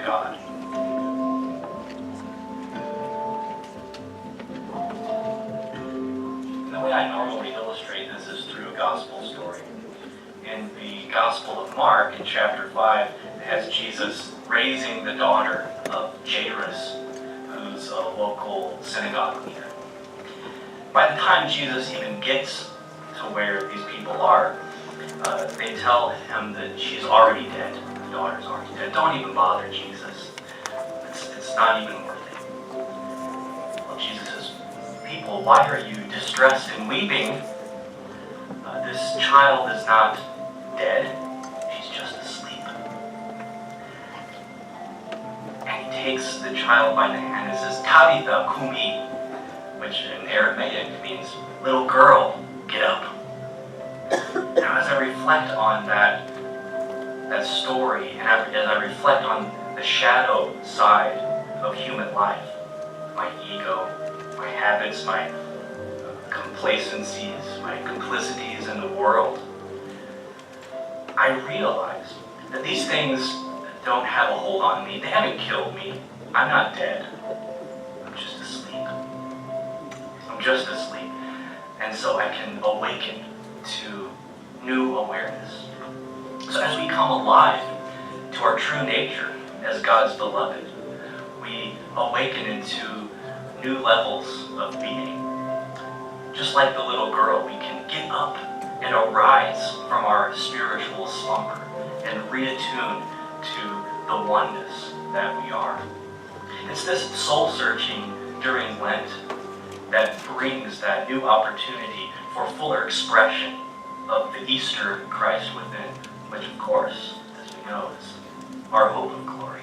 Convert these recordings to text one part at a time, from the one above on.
God. The way I normally illustrate this is through a gospel story. In the Gospel of Mark, in chapter 5, it has Jesus raising the daughter of Jairus, who's a local synagogue leader. By the time Jesus even gets to where these people are, they tell him that she's already dead. The daughter's already dead. Don't even bother, Jesus. It's not even worth it. Well, Jesus says, people, why are you distressed and weeping? This child is not dead. She's just asleep. And he takes the child by the hand and says, Talitha kumi, which in Aramaic means, little girl, get up. Now as I reflect on that story, and as I reflect on the shadow side of human life, my ego, my habits, my complacencies, my complicities in the world, I realize that these things don't have a hold on me. They haven't killed me. I'm not dead. I'm just asleep. I'm just asleep. And so I can awaken to new awareness. So as we come alive to our true nature as God's beloved, we awaken into new levels of being. Just like the little girl, we can get up and arise from our spiritual slumber and reattune to the oneness that we are. It's this soul searching during Lent that brings that new opportunity for fuller expression of the Easter Christ within, which of course, as we know, is our hope of glory.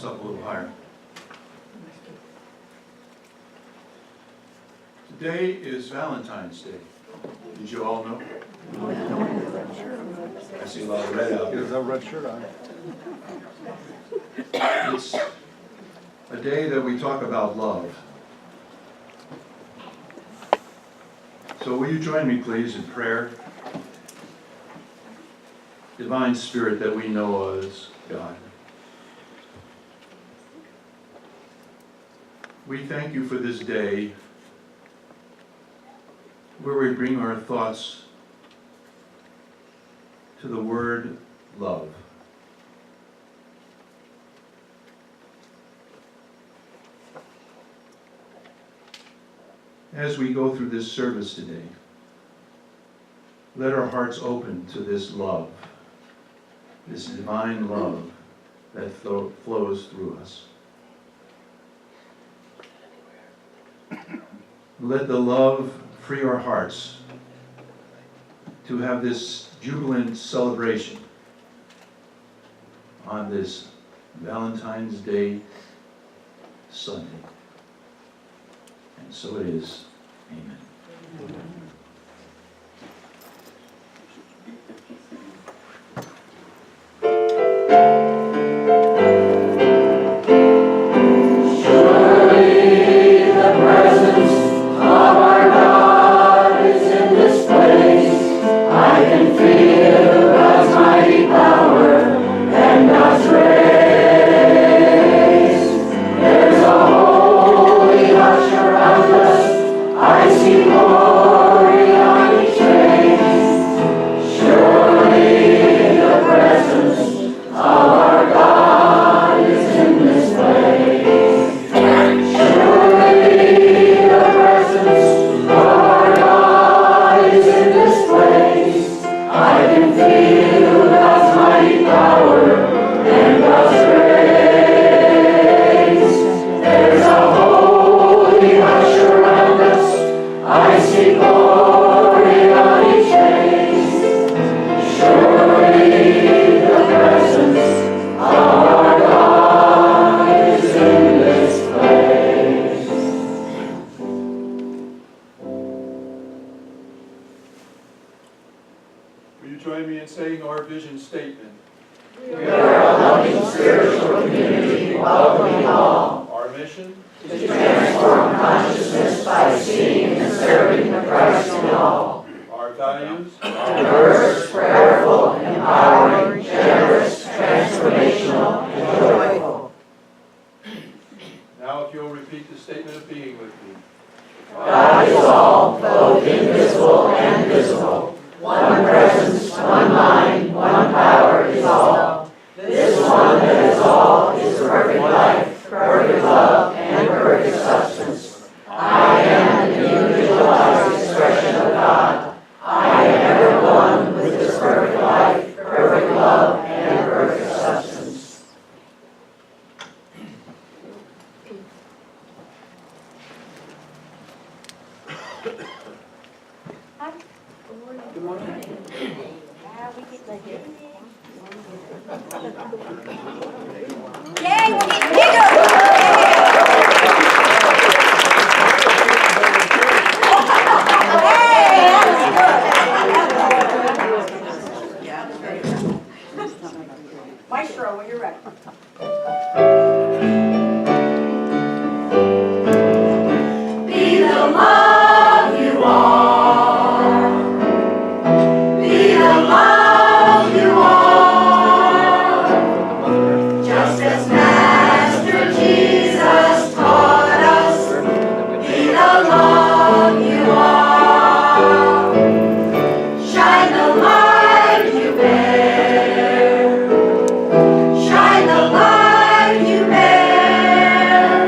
Up a little higher. Today is Valentine's Day. Did you all know? I see a lot of red out He there. has a red shirt on. It's a day that we talk about love. So will you join me please in prayer? Divine Spirit that we know as God, we thank you for this day where we bring our thoughts to the word love. As we go through this service today, let our hearts open to this love, this divine love that flows through us. Let the love free our hearts to have this jubilant celebration on this Valentine's Day Sunday. And so it is. Amen. I see glory on each face. Will you join me in saying our vision statement? We are a loving spiritual community welcoming all. Our mission? To transform consciousness by seeing and serving the Christ in all. Our values? Diverse, prayerful, empowering, generous, transformational, and joyful. Now if you'll repeat the statement of being with me. God is all, both invisible and visible. One presence, one mind, one power is all. This one that is all is perfect life, perfect love, and perfect substance. I am an individualized expression of God. I am ever one with this perfect life, perfect love, and perfect substance. Good morning. Yay, we'll get bigger! Hey, that was good. Maestro, when you're ready. Be the love you are. Be the love you are. Just as Master Jesus taught us. Be the love you are. Shine the light you bear. Shine the light you bear.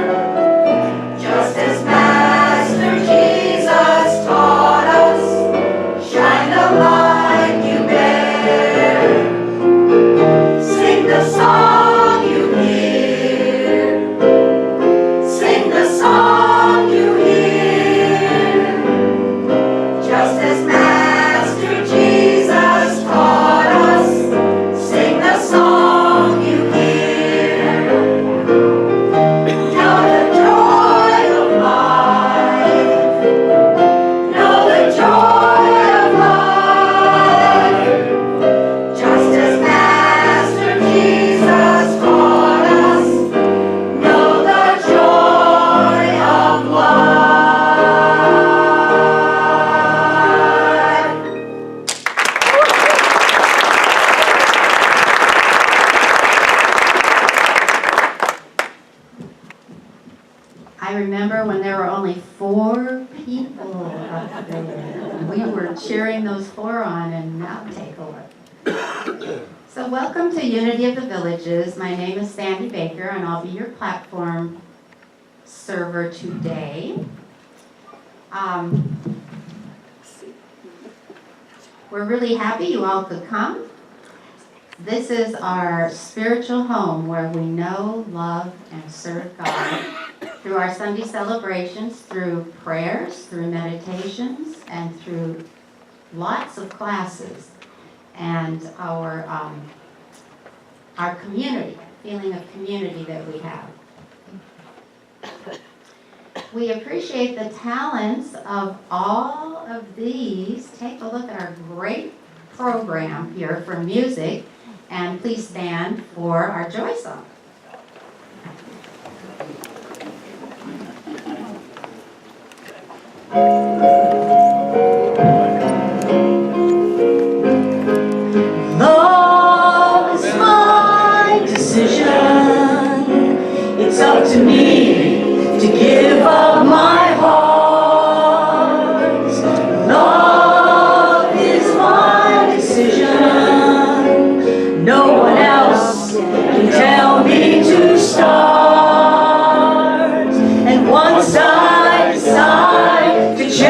Just as Master Jesus taught us, shine the light you bear. Sing the song you hear. Sing the song you hear. Just as Master Jesus taught us, sing the song you hear. Know the joy of life. Know the joy of life. Just as Master Jesus taught us. Know the joy of life. I remember when there were only 4 people up there. We were cheering those 4 on, and now take a look. So welcome to Unity of the Villages. My name is Sandy Baker, and I'll be your platform server today. We're really happy you all could come. This is our spiritual home where we know, love, and serve God through our Sunday celebrations, through prayers, through meditations, and through lots of classes, and our community, feeling of community that we have. We appreciate the talents of all of these. Take a look at our great program here for music, and please stand for our joy song. Love is my decision. It's up to me to give up my heart. Love is my decision. No one else can tell me to start. And once I decide to change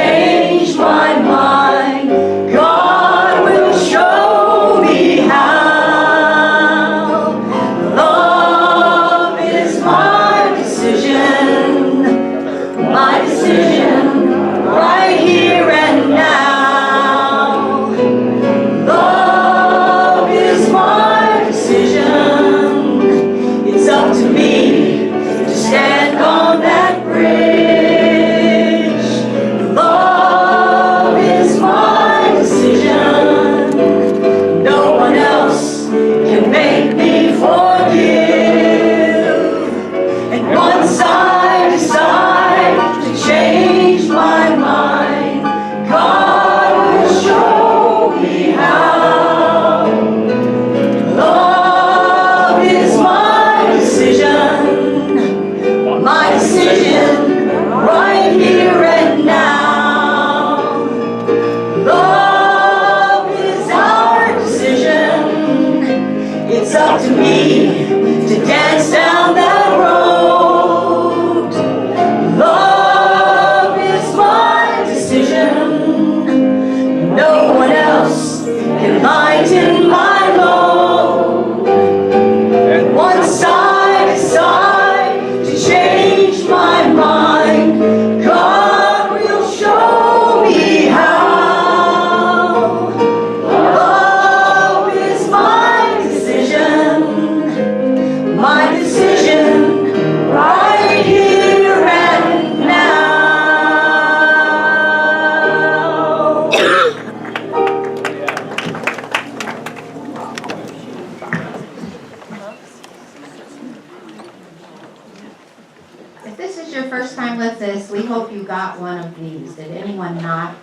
this, we hope you got one of these. Did anyone not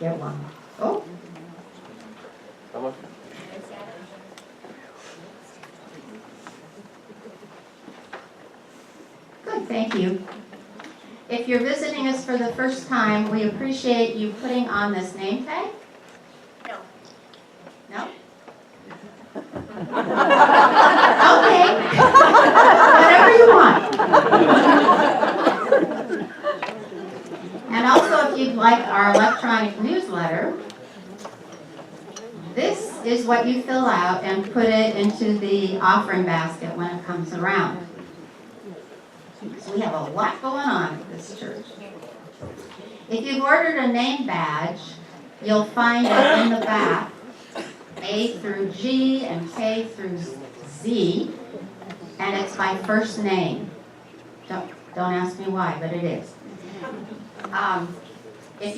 get one? Oh, good, thank you. If you're visiting us for the first time, we appreciate you putting on this name tag. No. No? Okay. Whatever you want. And also, if you'd like our electronic newsletter, this is what you fill out and put it into the offering basket when it comes around. So we have a lot going on at this church. If you've ordered a name badge, you'll find it in the back, A through G and K through Z, and it's by first name. Don't ask me why, but it is. If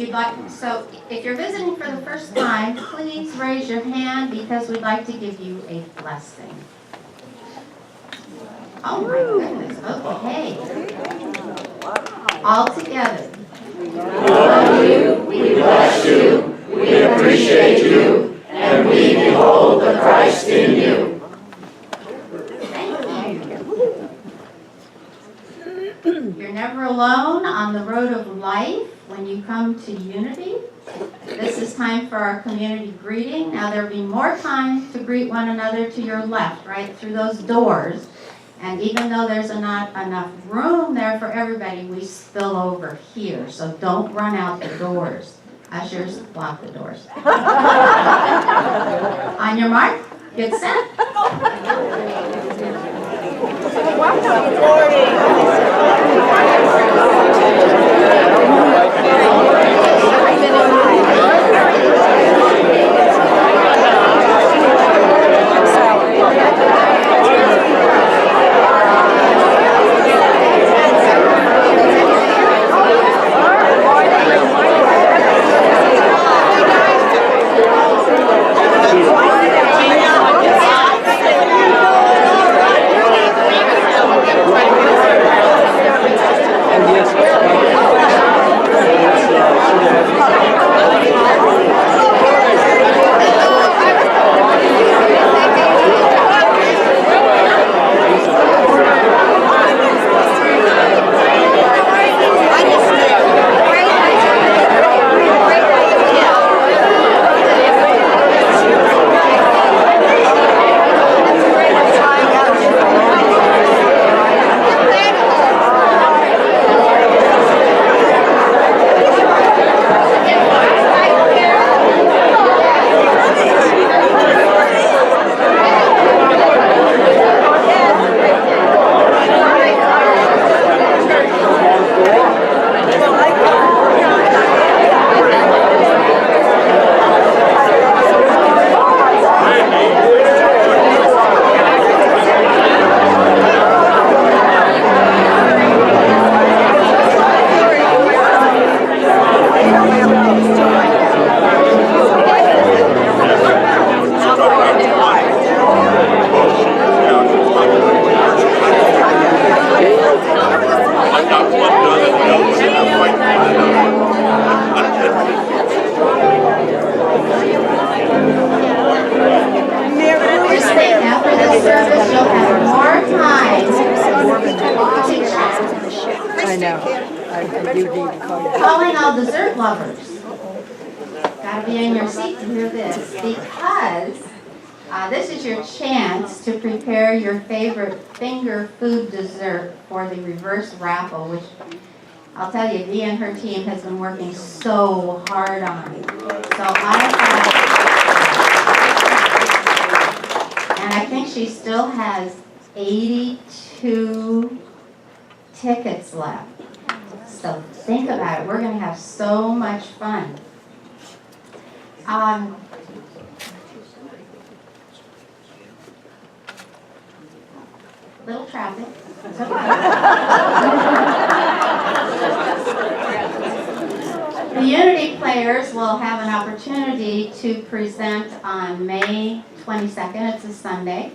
you're visiting for the first time, please raise your hand because we'd like to give you a blessing. Oh my goodness, okay. All together. We love you, we bless you, we appreciate you, and we behold the Christ in you. Thank you. You're never alone on the road of life when you come to Unity. This is time for our community greeting. Now there'll be more time to greet one another to your left, right through those doors. And even though there's not enough room there for everybody, we spill over here. So don't run out the doors. Ushers, block the doors. On your mark, get set. Calling all dessert lovers. Gotta be in your seat to hear this, because this is your chance to prepare your favorite finger food dessert for the reverse raffle, which I'll tell you, Dee and her team has been working so hard on. So and I think she still has 82 tickets left. So think about it. We're going to have so much fun. Little traffic. It's okay. The Unity players will have an opportunity to present on May 22nd. It's a Sunday.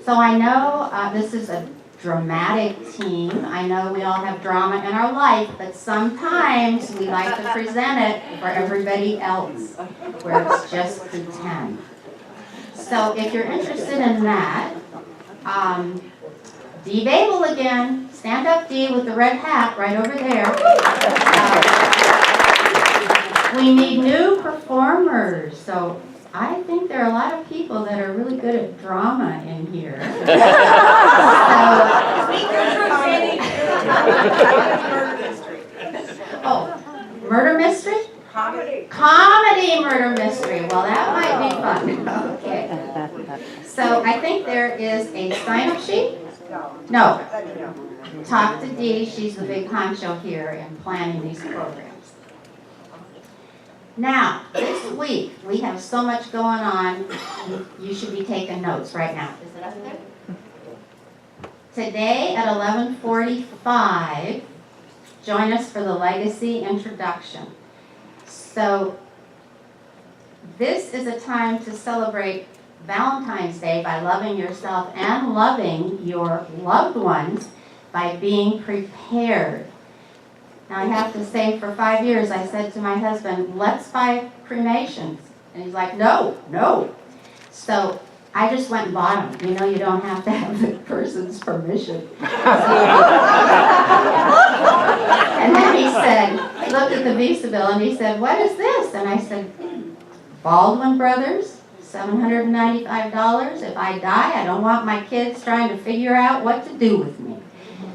So I know this is a dramatic team. I know we all have drama in our life, but sometimes we like to present it for everybody else, where it's just pretend. So if you're interested in that, Dee Babel again, stand up Dee with the red hat right over there. We need new performers, so I think there are a lot of people that are really good at drama in here. Oh, murder mystery? Comedy. Comedy murder mystery. Well, that might be fun. Okay. So I think there is a sign-up sheet? No. Talk to Dee. She's the big honcho here in planning these programs. Now, this week, we have so much going on, you should be taking notes right now. Is it up there? Today at 11:45, join us for the Legacy Introduction. So, this is a time to celebrate Valentine's Day by loving yourself and loving your loved ones by being prepared. Now, I have to say, for 5 years, I said to my husband, let's buy cremations. And he's like, no, no. So I just went and bought them. You know, you don't have to have the person's permission. And then he said, he looked at the Visa bill and he said, what is this? And I said, Baldwin Brothers, $795. If I die, I don't want my kids trying to figure out what to do with me.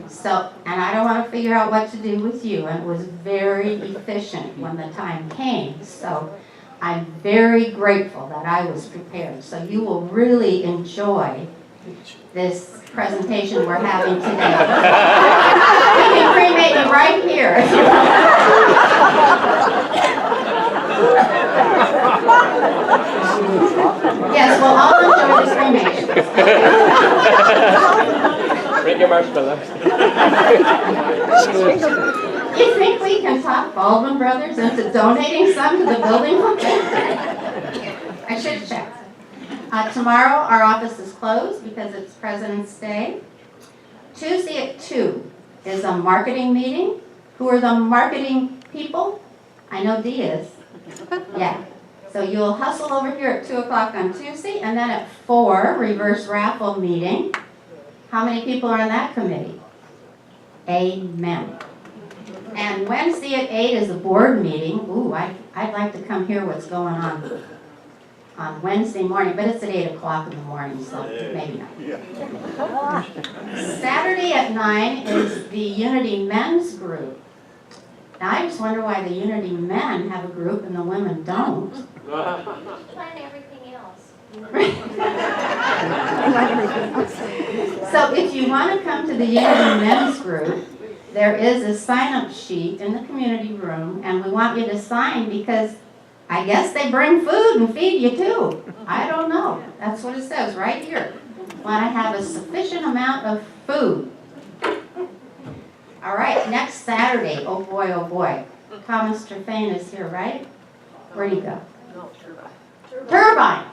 So, and I don't want to figure out what to do with you. And it was very efficient when the time came. So I'm very grateful that I was prepared. So you will really enjoy this presentation we're having today. You can cremate me right here. Yes, we'll all enjoy this cremation. Bring your marshmallows. You think we can talk Baldwin Brothers into donating some to the building fund? I should have checked. Tomorrow our office is closed because it's President's Day. Tuesday at 2 is a marketing meeting. Who are the marketing people? I know Dee is. Yeah. So you'll hustle over here at 2 o'clock on Tuesday, and then at 4, reverse raffle meeting. How many people are on that committee? Amen. And Wednesday at 8 is a board meeting. Ooh, I'd like to come hear what's going on Wednesday morning, but it's at 8 o'clock in the morning, so maybe not. Saturday at 9 is the Unity Men's Group. Now, I just wonder why the Unity Men have a group and the women don't. Plan everything else. So if you want to come to the Unity Men's Group, there is a sign-up sheet in the community room, and we want you to sign because I guess they bring food and feed you too. I don't know. That's what it says right here. Want to have a sufficient amount of food. All right, next Saturday, oh boy. Thomas Trefane is here, right? Where'd he go? No, Turbine.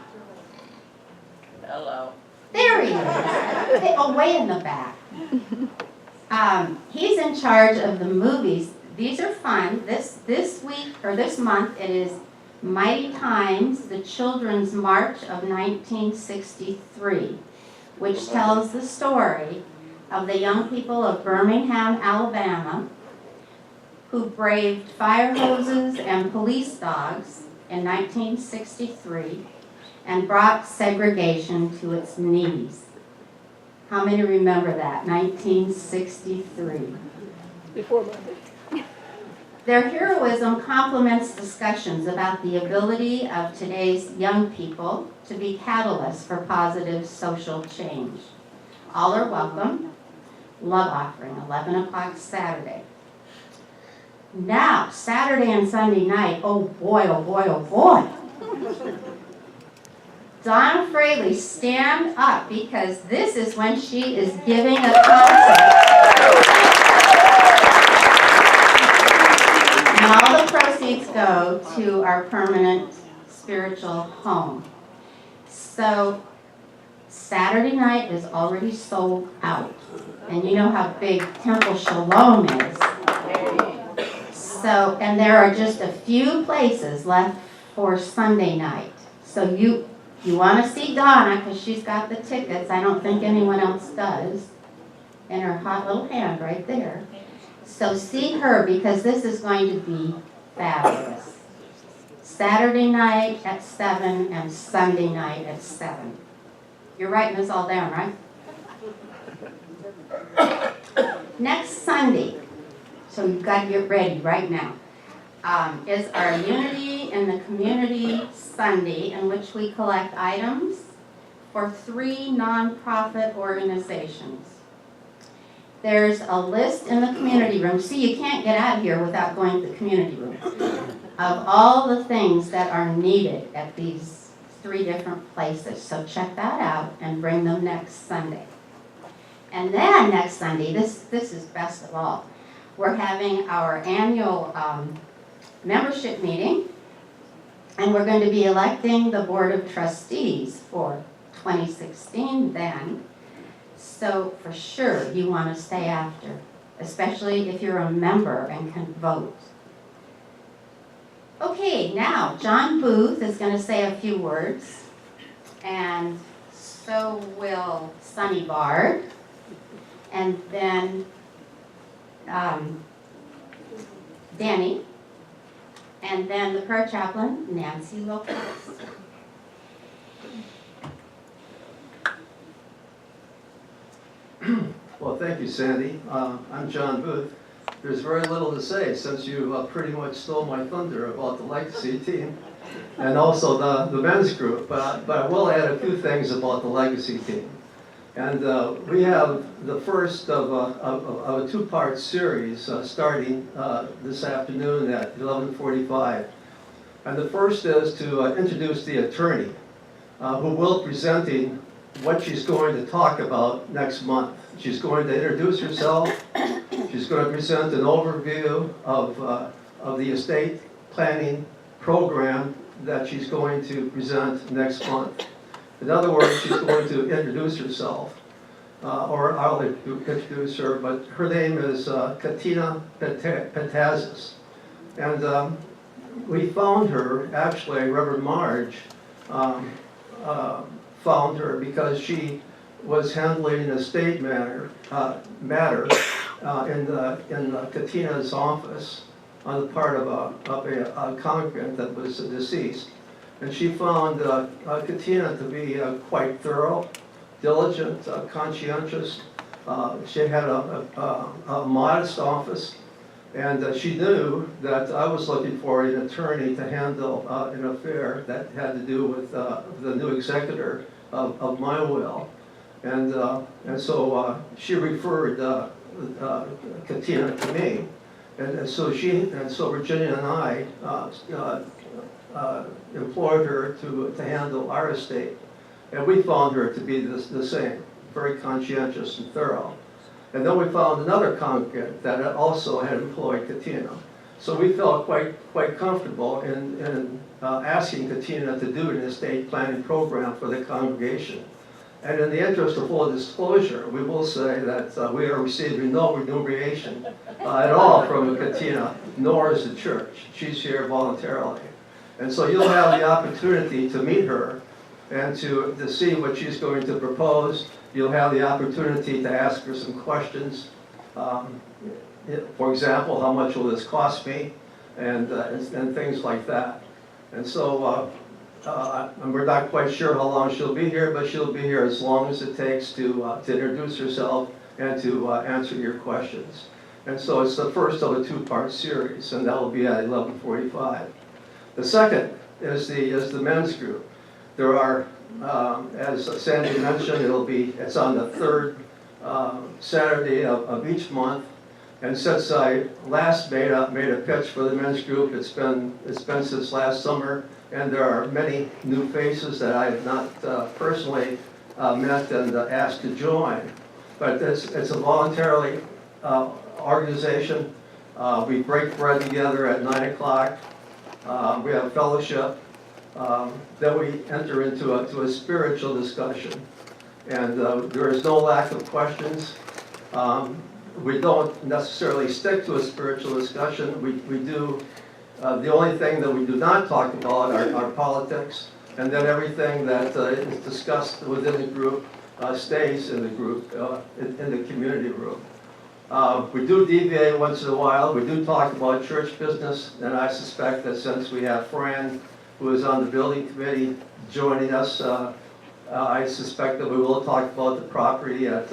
Hello. There he is. Way in the back. He's in charge of the movies. These are fun. This week, or this month, it is Mighty Times, the Children's March of 1963, which tells the story of the young people of Birmingham, Alabama, who braved fire hoses and police dogs in 1963 and brought segregation to its knees. How many remember that? 1963. Before Monday. Their heroism complements discussions about the ability of today's young people to be catalysts for positive social change. All are welcome. Love offering, 11 o'clock Saturday. Now, Saturday and Sunday night, oh boy. Donna Fraley, stand up because this is when she is giving a concert. And all the proceeds go to our permanent spiritual home. So Saturday night is already sold out. And you know how big Temple Shalom is. So, and there are just a few places left for Sunday night. So you want to see Donna because she's got the tickets. I don't think anyone else does. And her hot little hand right there. So see her because this is going to be fabulous. Saturday night at 7 and Sunday night at 7. You're writing this all down, right? Next Sunday, so you've got to get ready right now, is our Unity in the Community Sunday, in which we collect items for 3 nonprofit organizations. There's a list in the community room. See, you can't get out of here without going to the community room, of all the things that are needed at these 3 different places. So check that out and bring them next Sunday. And then next Sunday, this is best of all, we're having our annual membership meeting, and we're going to be electing the Board of Trustees for 2016 then. So for sure you want to stay after, especially if you're a member and can vote. Okay, now John Booth is going to say a few words, and so will Sonny Bard, and then Danny, and then the prayer chaplain, Nancy Lopez. Well, thank you, Sandy. I'm John Booth. There's very little to say since you pretty much stole my thunder about the Legacy team and also the men's group, but I will add a few things about the Legacy team. And we have the first of a 2-part series starting this afternoon at 11:45. And the first is to introduce the attorney who will be presenting what she's going to talk about next month. She's going to introduce herself. She's going to present an overview of the estate planning program that she's going to present next month. In other words, she's going to introduce herself, or I'll introduce her, but her name is Katina Petazis. And we found her, actually, Reverend Marge found her because she was handling an estate matter in Katina's office on the part of a congregant that was deceased. And she found Katina to be quite thorough, diligent, conscientious. She had a modest office, and she knew that I was looking for an attorney to handle an affair that had to do with the new executor of my will. And so she referred Katina to me. And so Virginia and I employed her to handle our estate. And we found her to be the same, very conscientious and thorough. And then we found another congregant that also had employed Katina. So we felt quite comfortable in asking Katina to do an estate planning program for the congregation. And in the interest of full disclosure, we will say that we are receiving no remuneration at all from Katina, nor is the church. She's here voluntarily. And so you'll have the opportunity to meet her and to see what she's going to propose. You'll have the opportunity to ask her some questions. For example, how much will this cost me? And things like that. And so we're not quite sure how long she'll be here, but she'll be here as long as it takes to introduce herself and to answer your questions. And so it's the first of a 2-part series, and that will be at 11:45. The second is the men's group. There are, as Sandy mentioned, it's on the 3rd Saturday of each month. And since I last made a pitch for the men's group, it's been since last summer, and there are many new faces that I have not personally met and asked to join. But it's a voluntary organization. We break bread together at 9 o'clock. We have fellowship. Then we enter into a spiritual discussion. And there is no lack of questions. We don't necessarily stick to a spiritual discussion. We do, the only thing that we do not talk about are politics. And then everything that is discussed within the group stays in the group, in the community room. We do deviate once in a while. We do talk about church business, and I suspect that since we have Fran, who is on the building committee, joining us, I suspect that we will talk about the property at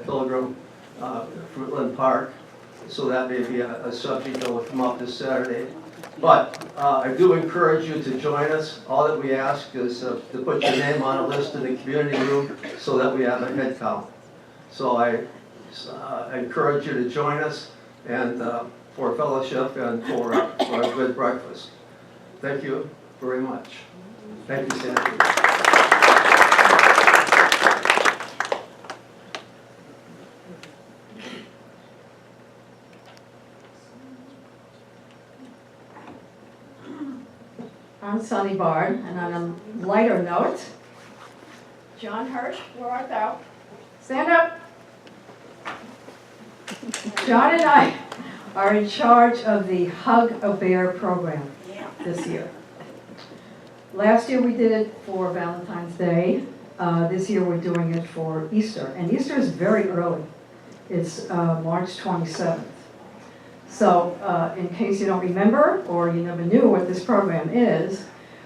Pilgrim, Fruitland Park. So that may be a subject that will come up this Saturday. But I do encourage you to join us. All that we ask is to put your name on a list in the community room so that we have a head count. So I encourage you to join us and for fellowship and for a good breakfast. Thank you very much. Thank you, Sandy. I'm Sunny Bard, and on a lighter note, John Hirsch, where art thou? Stand up. John and I are in charge of the Hug a Bear program this year. Last year we did it for Valentine's Day. This year we're doing it for Easter, and Easter is very early. It's March 27th. So in case you don't remember or you never knew what this program is,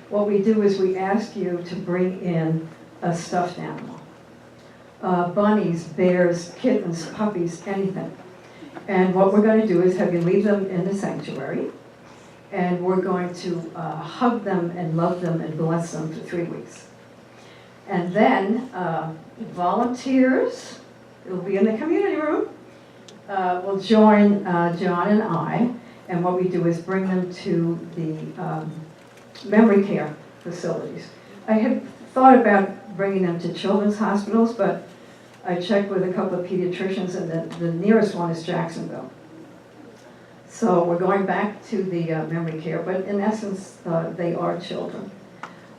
what we do is we ask you to bring in a stuffed animal. Bunnies, bears, kittens, puppies, anything. And what we're going to do is have you leave them in the sanctuary, and we're going to hug them and love them and bless them for 3 weeks. And then volunteers, it will be in the community room, will join John and I, and what we do is bring them to the memory care facilities. I had thought about bringing them to children's hospitals, but I checked with a couple of pediatricians, and the nearest one is Jacksonville. So we're going back to the memory care, but in essence, they are children.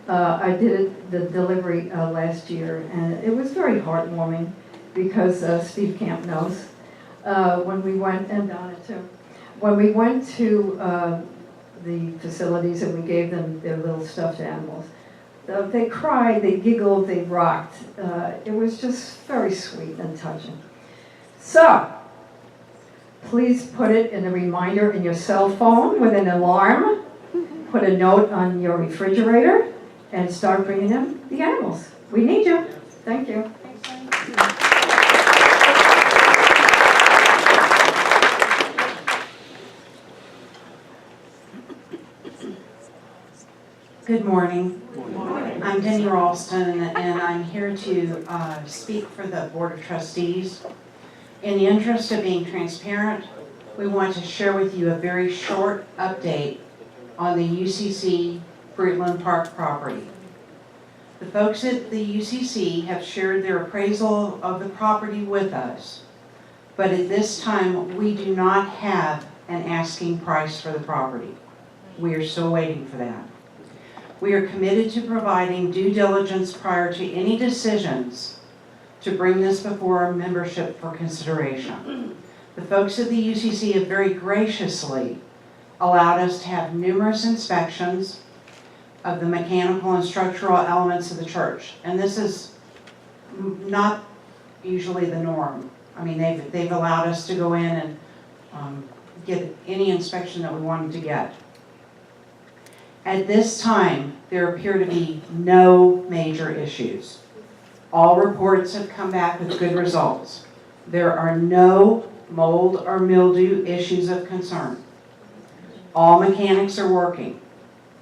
I did the delivery last year, and it was very heartwarming because Steve Camp knows. When we went, and Donna too, when we went to the facilities and we gave them their little stuffed animals, they cried, they giggled, they rocked. It was just very sweet and touching. So, please put it in a reminder in your cell phone with an alarm. Put a note on your refrigerator and start bringing them the animals. We need you. Thank you. Good morning. I'm Denny Ralston, and I'm here to speak for the Board of Trustees. In the interest of being transparent, we want to share with you a very short update on the UCC Fruitland Park property. The folks at the UCC have shared their appraisal of the property with us, but at this time we do not have an asking price for the property. We are still waiting for that. We are committed to providing due diligence prior to any decisions to bring this before our membership for consideration. The folks at the UCC have very graciously allowed us to have numerous inspections of the mechanical and structural elements of the church. And this is not usually the norm. I mean, they've allowed us to go in and get any inspection that we wanted to get. At this time, there appear to be no major issues. All reports have come back with good results. There are no mold or mildew issues of concern. All mechanics are working.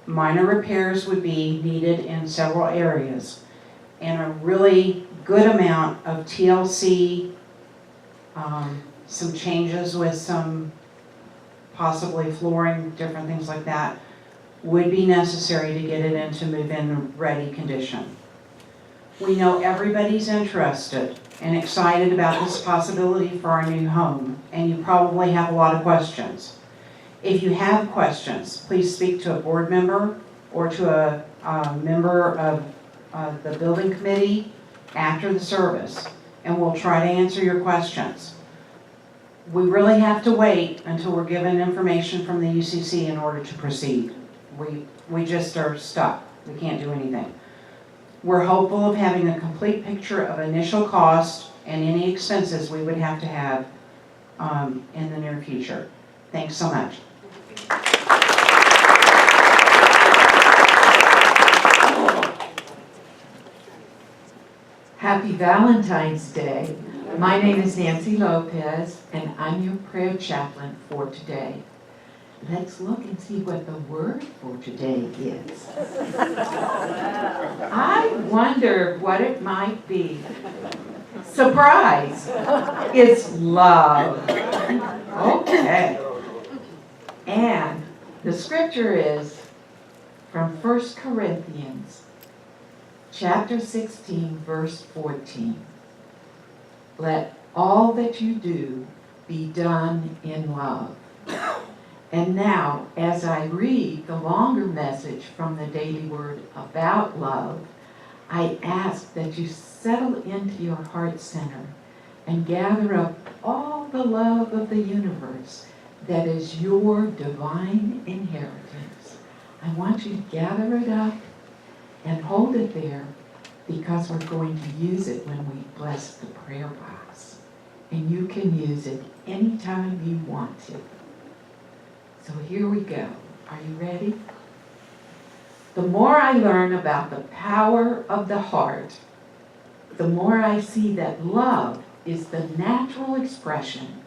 Minor repairs would be needed in several areas, and a really good amount of TLC, some changes with some possibly flooring, different things like that, would be necessary to get it into move-in ready condition. We know everybody's interested and excited about this possibility for our new home, and you probably have a lot of questions. If you have questions, please speak to a board member or to a member of the building committee after the service, and we'll try to answer your questions. We really have to wait until we're given information from the UCC in order to proceed. We just are stuck. We can't do anything. We're hopeful of having a complete picture of initial cost and any expenses we would have to have in the near future. Thanks so much. Happy Valentine's Day. My name is Nancy Lopez, and I'm your prayer chaplain for today. Let's look and see what the word for today is. I wonder what it might be. Surprise! It's love. Okay. And the scripture is from 1 Corinthians chapter 16, verse 14. Let all that you do be done in love. And now, as I read the longer message from the Daily Word about love, I ask that you settle into your heart center and gather up all the love of the universe that is your divine inheritance. I want you to gather it up and hold it there, because we're going to use it when we bless the prayer box. And you can use it anytime you want to. So here we go. Are you ready? The more I learn about the power of the heart, the more I see that love is the natural expression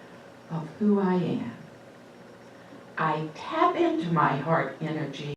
of who I am. I tap into my heart energy